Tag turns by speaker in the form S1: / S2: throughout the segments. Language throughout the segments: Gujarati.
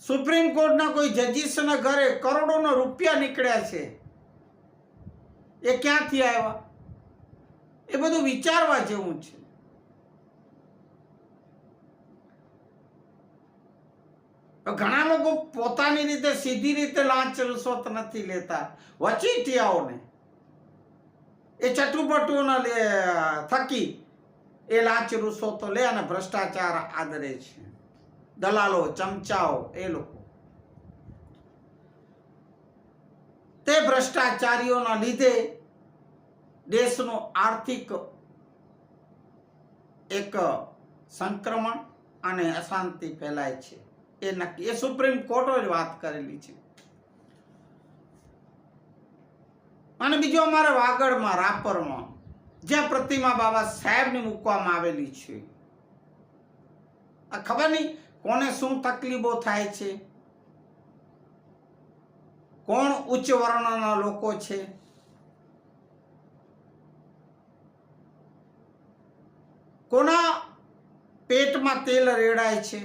S1: સુપ્રીમ કોર્ટના કોઈ જજીસના ઘરે કરોડોના રૂપિયા નીકળ્યા છે, એ ક્યાંથી આવ્યા? એ બધું વિચારવા જેવું છે. ઘણા લોકો પોતાની રીતે સીધી રીતે લાંચ રૂશ્વત નથી લેતા, વચેટિયાઓને એ ચટુપટુઓના થકી એ લાંચ રૂશ્વતો લે અને ભ્રષ્ટાચાર આદરે છે. દલાલો, ચમચાઓ, એ લોકો તે ભ્રષ્ટાચારીઓના લીધે દેશનું આર્થિક એક સંક્રમણ અને અશાંતિ ફેલાય છે. એ નક્કી, એ સુપ્રીમ કોર્ટે વાત કરેલી છે. અને બીજો અમારે વાગડમાં, રાપરમાં, જ્યાં પ્રતિમા બાબા સાહેબની મૂકવામાં આવેલી છે, આ ખબર નહીં કોને શું તકલીફો થાય છે, કોણ ઉચ્ચ વર્ણના લોકો છે, કોના પેટમાં તેલ રેડાય છે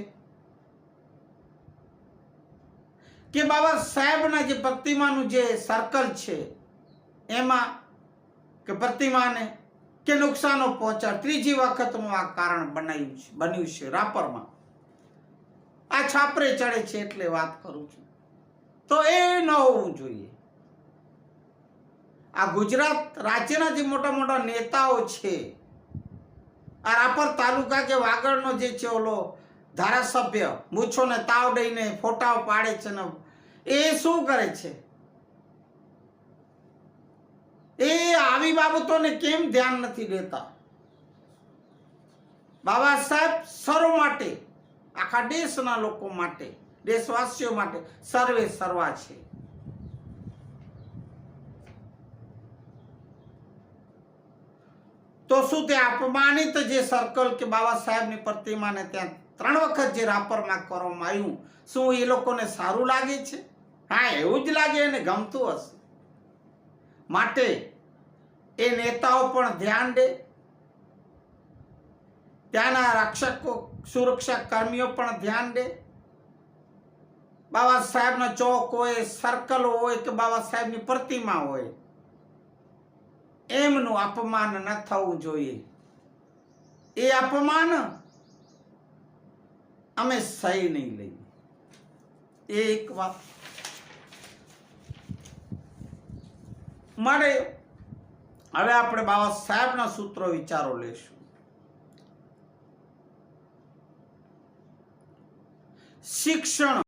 S1: કે બાબા સાહેબના જે પ્રતિમાનું જે સર્કલ છે એમાં કે પ્રતિમાને કે નુકસાનો પહોંચાડ. ત્રીજી વખતનું આ કારણ બન્યું છે રાપરમાં. આ છાપરે ચડે છે એટલે વાત કરું છું. તો એ ન હોવું જોઈએ. આ ગુજરાત રાજ્યના જે મોટા મોટા નેતાઓ છે, આ રાપર તાલુકા કે વાગડનો જે છે ઓલો ધારાસભ્ય મૂછોને તાવ દઈને ફોટાઓ પાડે છે ને એ શું કરે છે? એ આવી બાબતોને કેમ ધ્યાન નથી દેતા? બાબા સાહેબ સર્વ માટે, આખા દેશના લોકો માટે, દેશવાસીઓ માટે સર્વે સર્વા છે. તો શું તે અપમાનિત જે સર્કલ કે બાબા સાહેબની પ્રતિમાને ત્યાં 3 વખત જે રાપરમાં કરવામાં આવ્યું, શું એ લોકોને સારું લાગે છે? હા, એવું જ લાગે, એને ગમતું હશે. માટે એ નેતાઓ પણ ધ્યાન દે, ત્યાંના રક્ષકો, સુરક્ષા કર્મીઓ પણ ધ્યાન દે. બાબા સાહેબના ચોક હોય, સર્કલ હોય કે બાબા સાહેબની પ્રતિમા હોય, એમનું અપમાન ન થવું જોઈએ. એ અપમાન અમે સહી નહીં લઈએ. એક વાત મળે. હવે આપણે બાબા સાહેબના સૂત્રો વિચારો લેશું. શિક્ષણ